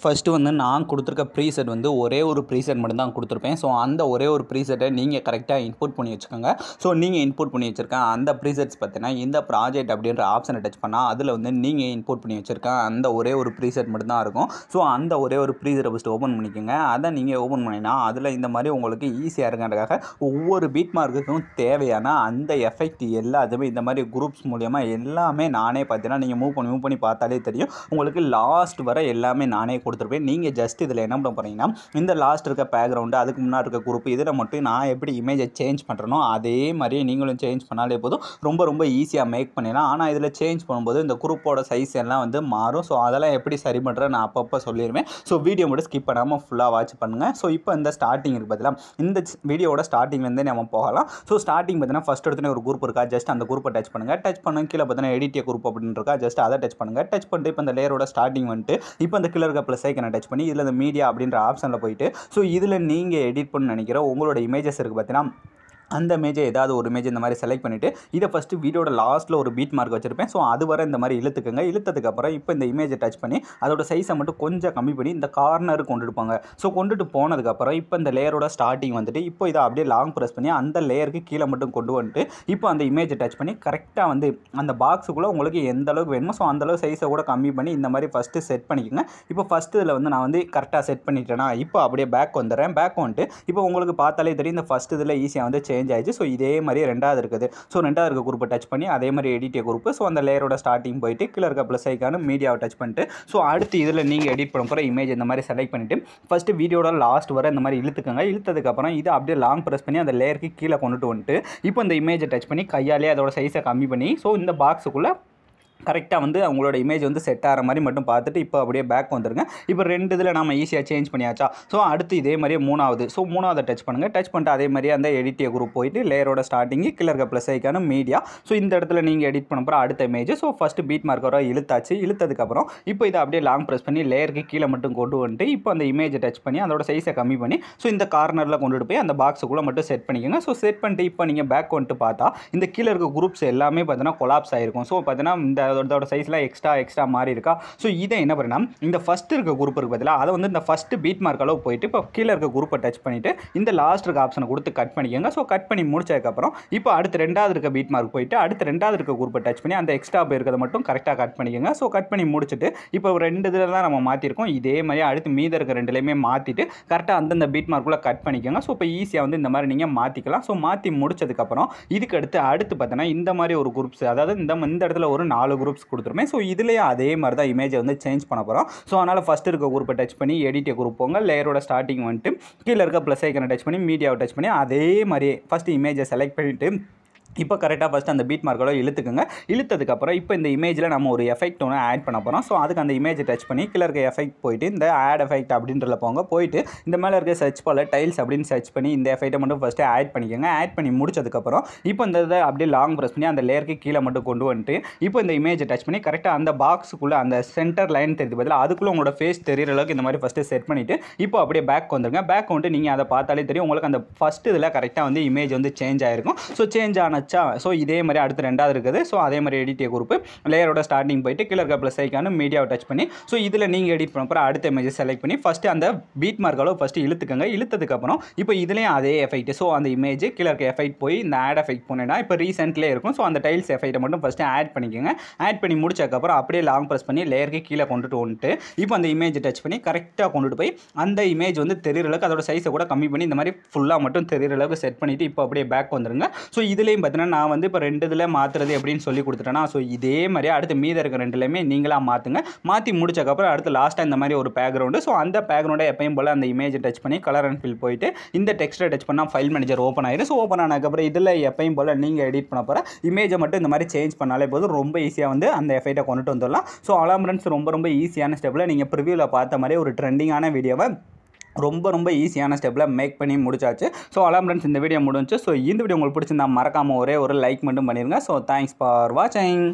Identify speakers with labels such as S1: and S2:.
S1: First வந்து நான் கொடுத்துருக்க ப்ரீசெட் வந்து ஒரே ஒரு ப்ரீசெட் மட்டும் தான் கொடுத்துருப்பேன். ஸோ அந்த ஒரே ஒரு ப்ரீசெட்டை நீங்கள் கரெக்டாக இன்புட் பண்ணி வச்சுக்கோங்க. ஸோ நீங்கள் இன்புட் பண்ணி வச்சுருக்க அந்த ப்ரீசெட்ஸ் பார்த்தீங்கன்னா இந்த ப்ராஜெக்ட் அப்படின்ற ஆப்ஷனை டச் பண்ணால் அதில் வந்து நீங்கள் இன்புட் பண்ணி வச்சுருக்க அந்த ஒரே ஒரு ப்ரீசெட் மட்டும் தான் இருக்கும். ஸோ அந்த ஒரே ஒரு ப்ரீசெட்டை ஃபஸ்ட்டு ஓப்பன் பண்ணிக்கோங்க. அதை நீங்கள் ஓப்பன் பண்ணினா அதில் இந்த மாதிரி உங்களுக்கு ஈஸியாக இருக்கிறதுக்காக ஒவ்வொரு பீட் மார்க்குக்கும் தேவையான அந்த எஃபெக்ட் எல்லாத்தையுமே இந்த மாதிரி குரூப்ஸ் மூலிமா எல்லாமே நானே பார்த்தீங்கன்னா நீங்கள் மூவ் பண்ணி பார்த்தாலே தெரியும். உங்களுக்கு லாஸ்ட் வர எல்லாமே நானே கொடுத்துருப்பேன். நீங்கள் ஜஸ்ட் இதில் என்ன பண்ண போகிறீங்கன்னா இந்த லாஸ்ட் இருக்க பேக்ரவுண்டு அதுக்கு முன்னாடி இருக்க குரூப் இதில் மட்டும் நான் எப்படி இமேஜை சேஞ்ச் பண்ணுறனோ அதே மாதிரி நீங்களும் சேஞ்ச் பண்ணாலே போதும். ரொம்ப ஈஸியாக மேக் பண்ணிடலாம். ஆனால் இதில் சேஞ்ச் பண்ணும்போது இந்த குரூப்போட சைஸ் எல்லாம் வந்து மாறும். ஸோ அதெல்லாம் எப்படி சரி பண்ணுறேன் நான் அப்பப்போ சொல்லிடுவேன். ஸோ வீடியோ மட்டும் ஸ்கிப் பண்ணாமல் ஃபுல்லாக வாட்ச் பண்ணுங்கள். ஸோ இப்போ இந்த ஸ்டார்டிங் இருக்குது பார்த்தீங்களா, இந்த வீடியோட ஸ்டார்டிங்லேருந்தே நம்ம போகலாம். ஸோ ஸ்டார்டிங் பார்த்தீங்கன்னா ஃபஸ்ட் எடுத்துகிட்டு ஒரு குரூப் இருக்கா, ஜஸ்ட் அந்த குரூப்பை டச் பண்ணுங்கள். டச் பண்ண கீழே பார்த்தீங்கன்னா எடிட்டிய குரூப் அப்படின்னு இருக்கா, ஜஸ்ட் அதை டச் பண்ணுங்கள். டச் பண்ணிட்டு இப்போ இந்த லேயரோட ஸ்டார்டிங் வந்துட்டு இப்போ இந்த கீழே இருக்க ப்ளஸ் ஐக்கனை டச் பண்ணி இதில் இந்த மீடியா அப்படின்ற ஆப்ஷனில் போயிட்டு ஸோ இதில் நீங்கள் எடிட் பண்ண நினைக்கிற உங்களோட இமேஜஸ் இருக்குது பார்த்தீங்கன்னா அந்த இமேஜை ஏதாவது ஒரு இமேஜ் இந்த மாதிரி செலக்ட் பண்ணிவிட்டு இதை ஃபஸ்ட்டு வீடியோட லாஸ்ட்டில் ஒரு பீட் மார்க் வச்சுருப்பேன். ஸோ அது வர இந்த மாதிரி இழுத்துக்குங்க. இழுத்ததுக்கப்புறம் இப்போ இந்த இமேஜை டச் பண்ணி அதோட சைஸை மட்டும் கொஞ்சம் கம்மி பண்ணி இந்த கார்னருக்கு கொண்டுட்டு போங்க. ஸோ கொண்டுட்டு போனதுக்கப்புறம் இப்போ இந்த லேயரோட ஸ்டார்டிங் வந்துட்டு இப்போ இதை அப்படியே லாங் ப்ரெஸ் பண்ணி அந்த லேயருக்கு கீழே மட்டும் கொண்டு வந்துட்டு இப்போ அந்த இமேஜை டச் பண்ணி கரெக்டாக வந்து அந்த பாக்ஸுக்குள்ளே உங்களுக்கு எந்த அளவுக்கு வேணுமோ ஸோ அந்தளவு சைஸை கூட கம்மி பண்ணி இந்த மாதிரி ஃபஸ்ட்டு செட் பண்ணிக்கோங்க. இப்போ ஃபஸ்ட்டு இதில் வந்து நான் வந்து கரெக்டாக செட் பண்ணிட்டேன்னா இப்போ அப்படியே பேக் வந்துடுறேன். பேக் வந்துட்டு இப்போ உங்களுக்கு பார்த்தாலே தெரியும் இந்த ஃபஸ்ட் இதில் ஈஸியாக வந்து சேஞ்ச் ஆயிடுச்சு. ஸோ இதே மாதிரி ரெண்டாவது இருக்குது. ஸோ ரெண்டாவது இருக்க குரூப்பை டச் பண்ணி அதே மாதிரி எடிட்டிய குரூப் ஸோ அந்த லேயரோட ஸ்டார்டிங் போயிட்டு கீழே இருக்க ப்ளஸ் ஐக்கான மீடியாவை டச் பண்ணிட்டு ஸோ அடுத்து இதில் நீங்கள் எடிட் பண்ண போகிற இமேஜ் இந்த மாதிரி செலக்ட் பண்ணிவிட்டு ஃபஸ்ட்டு வீடியோட லாஸ்ட் வர இந்த மாதிரி இழுத்துக்கோங்க. இழுத்ததுக்கப்புறம் இது அப்படியே லாங் ப்ரெஸ் பண்ணி அந்த லேயருக்கு கீழே கொண்டுட்டு வந்துட்டு இப்போ இந்த இமேஜை டச் பண்ணி கையாலே அதோட சைஸை கம்மி பண்ணி ஸோ இந்த பாக்ஸுக்குள்ளே கரெக்டாக வந்து அவங்களோட இமேஜ் வந்து செட் ஆகிற மாதிரி மட்டும் பார்த்துட்டு இப்போ அப்படியே பேக் வந்துருங்க. இப்போ ரெண்டு இதில் நம்ம ஈஸியாக சேஞ்ச் பண்ணியாச்சா. ஸோ அடுத்து இதே மாதிரியே மூணாவது ஸோ மூணாவது டச் பண்ணுங்கள். டச் பண்ணிட்டு அதே மாதிரி அந்த எடிட்டிய குரூப் போயிட்டு லேயரோட ஸ்டார்டிங்கு கீழே இருக்க ப்ளஸ் ஐக்கான மீடியா ஸோ இந்த இடத்துல நீங்கள் எடிட் பண்ண போகிற அடுத்த image so first beat mark வர இழுத்தாச்சு. இழுத்ததுக்கப்புறம் இப்போ இதை அப்படியே லாங் ப்ரெஸ் பண்ணி லேயருக்கு கீழே மட்டும் கொண்டு வந்துட்டு இப்போ அந்த இமேஜை டச் பண்ணி அதோட சைஸை கம்மி பண்ணி ஸோ இந்த கார்னரில் கொண்டுட்டு போய் அந்த பாக்ஸுக்குள்ளே மட்டும் செட் பண்ணிக்கோங்க. ஸோ செட் பண்ணிட்டு இப்போ நீங்கள் பேக் வந்துட்டு பார்த்தா இந்த கீழே இருக்க குரூப்ஸ் எல்லாமே பார்த்தீங்கன்னா கொலாப்ஸ் ஆகிருக்கும். ஸோ பார்த்தீங்கன்னா இந்த அதோட சைஸில் எக்ஸ்ட்ரா மாறி இருக்கா. ஸோ இதை என்ன பண்ணலாம் இந்த ஃபஸ்ட்டு இருக்க குரூப் இருக்குது பார்த்தீங்களா அதை வந்து இந்த ஃபஸ்ட்டு பீட் மார்க் அளவு போயிட்டு இப்போ கீழே இருக்க குரூப்பை டச் பண்ணிவிட்டு இந்த லாஸ்ட் இருக்க ஆப்ஷனை கொடுத்து கட் பண்ணிக்கோங்க. ஸோ கட் பண்ணி முடிச்சதுக்கப்புறம் இப்போ அடுத்து ரெண்டாவது இருக்க பீட் மார்க் போயிட்டு அடுத்து ரெண்டாவது இருக்க குரூப்பை டச் பண்ணி அந்த எக்ஸ்ட்ரா போயிருக்கிறத மட்டும் கரெக்டாக கட் பண்ணிக்கோங்க. ஸோ கட் பண்ணி முடிச்சுட்டு இப்போ ரெண்டு இதில் தான் நம்ம மாற்றிருக்கோம். இதே மாதிரி அடுத்து மீத இருக்க ரெண்டுலேயுமே மாற்றிட்டு கரெக்டாக அந்தந்த பீட் மார்க்குள்ளே கட் பண்ணிக்கோங்க. ஸோ இப்போ ஈஸியாக வந்து இந்த மாதிரி நீங்கள் மாற்றிக்கலாம். ஸோ மாற்றி முடிச்சதுக்கப்புறம் இதுக்கு அடுத்து பார்த்தீங்கன்னா இந்த மாதிரி ஒரு குரூப்ஸ் அதாவது இந்த இடத்துல ஒரு 4 குரூப்ஸ் கொடுத்துருமே. ஸோ இதுலேயே அதே மாதிரி தான் இமேஜை வந்து சேஞ்ச் பண்ண போகிறோம். ஸோ அதனால் ஃபஸ்ட் இருக்க குரூப்பை டச் பண்ணி எடிட்டிய குரூப் போங்க. லேயரோட ஸ்டார்டிங் வந்துட்டு கீழே இருக்க ப்ளஸ் ஐக்கனை டச் பண்ணி மீடியாவை டச் பண்ணி அதே மாதிரி ஃபஸ்ட்டு இமேஜை செலக்ட் பண்ணிவிட்டு இப்போ கரெக்டாக ஃபஸ்ட்டு அந்த பீட் மார்க்கோட இழுத்துக்குங்க. இழுத்ததுக்கப்புறம் இப்போ இந்த இமேஜில் நம்ம ஒரு எஃபெக்ட் ஒன்று ஆட் பண்ண போகிறோம். ஸோ அதுக்கு அந்த இமேஜை டச் பண்ணி கீழே இருக்க எஃபெக்ட் போயிட்டு இந்த ஆட் எஃபெக்ட் அப்படின்றத போயிட்டு இந்த மேலே இருக்க சர்ச் பால டைல்ஸ் அப்படின்னு சர்ச் பண்ணி இந்த எஃபெக்ட்டை மட்டும் ஃபஸ்ட்டு ஆட் பண்ணிக்கோங்க. ஆட் பண்ணி முடிச்சதுக்கப்புறம் இப்போ இந்த இதை அப்படியே லாங் ப்ரெஸ் பண்ணி அந்த லேயருக்கு கீழே மட்டும் கொண்டு வந்துட்டு இப்போ இந்த இமேஜை டச் பண்ணி கரெக்டாக அந்த பாக்ஸுக்குள்ளே அந்த சென்டர் லைன் தெரியுது பதில் அதுக்குள்ளே உங்களோட ஃபேஸ் தெரிகிற அளவுக்கு இந்த மாதிரி ஃபஸ்ட்டு செட் பண்ணிவிட்டு இப்போ அப்படியே பேக் வந்துருங்க. பேக் வந்துட்டு நீங்கள் அதை பார்த்தாலே தெரியும் உங்களுக்கு அந்த ஃபஸ்ட்டு இதில் கரெக்டாக வந்து இமேஜ் வந்து சேஞ்ச் ஆகிருக்கும். ஸோ சேஞ்ச் ஆனச்சா ஸோ இதே மாதிரி அடுத்து ரெண்டாவது இருக்குது. ஸோ அதே மாதிரி எடிட்டிய குரூப் லேயரோட ஸ்டார்டிங் போயிட்டு கீழே இருக்க ப்ளஸ் ஐக்கான மீடியாவை டச் பண்ணி ஸோ இதில் நீங்கள் எடிட் பண்ண போகிற அடுத்த இமேஜை செலக்ட் பண்ணி ஃபஸ்ட்டு அந்த பீட் மார்க் அளவு ஃபஸ்ட்டு இழுத்துக்கங்க. இழுத்ததுக்கப்புறம் இப்போ இதுலேயும் அதே எஃபெக்ட் ஸோ அந்த இமேஜ் கீழே இருக்க எஃபெக்ட் போய் இந்த ஆட் எஃபெக்ட் போனேன்னா இப்போ ரீசென்ட்லேயே இருக்கும். ஸோ அந்த டைல்ஸ் எஃபெக்ட்டை மட்டும் ஃபஸ்ட்டு ஆட் பண்ணிக்கோங்க. ஆட் பண்ணி முடிச்சதுக்கப்புறம் அப்படியே லாங் ப்ரெஸ் பண்ணி லேயருக்கு கீழே கொண்டுட்டு வந்துட்டு இப்போ அந்த இமேஜ் டச் பண்ணி கரெக்டாக கொண்டுட்டு போய் அந்த இமேஜ் வந்து தெரிகிற அளவுக்கு அதோட சைஸை கூட கம்மி பண்ணி இந்த மாதிரி ஃபுல்லாக மட்டும் தெரிகிற அளவுக்கு செட் பண்ணிவிட்டு இப்போ அப்படியே பேக் வந்துருங்க. ஸோ இதுலேயும் பார்த்தீங்கன்னா நான் வந்து இப்போ ரெண்டு இதில் மாற்றுறது எப்படின்னு சொல்லி கொடுத்துட்டேன்னா ஸோ இதே மாதிரி அடுத்து மீத இருக்க ரெண்டுலேயுமே நீங்களாக மாற்றுங்க. மாற்றி முடிச்சக்கப்புறம் அடுத்து லாஸ்ட்டாக இந்த மாதிரி ஒரு பேக்ரவுண்டு ஸோ அந்த பேக்ரவுண்டை எப்பயும் போல் அந்த இமேஜை டச் பண்ணி கலர் அண்ட் ஃபில் போயிட்டு இந்த டெக்ஸ்ட்டை டச் பண்ணால் ஃபைல் மேனேஜர் ஓப்பன் ஆயிடும். ஸோ ஓப்பன் ஆனதுக்கப்புறம் இதில் எப்பயும் போல் நீங்கள் எடிட் பண்ண போகிற இமேஜை மட்டும் இந்த மாதிரி சேஞ்ச் பண்ணாலே போதும். ரொம்ப ஈஸியாக வந்து அந்த எஃபெக்ட்டை கொண்டுட்டு வந்துடலாம். ஸோ அலாம்ரன்ஸ் ரொம்ப ஈஸியான ஸ்டெப்பில் நீங்கள் ப்ரிவியூவில் பார்த்த மாதிரி ஒரு ட்ரெண்டிங்கான வீடியோவை ரொம்ப ஈஸியான ஸ்டெப்பில் மேக் பண்ணி முடிச்சாச்சு. ஸோ அலாம் ஃப்ரெண்ட்ஸ் இந்த வீடியோ முடிஞ்சு. ஸோ இந்த வீடியோ உங்களுக்கு பிடிச்சிருந்தா மறக்காமல் ஒரே ஒரு லைக் மட்டும் பண்ணிடுங்க. ஸோ தேங்க்ஸ் ஃபார் வாட்சிங்.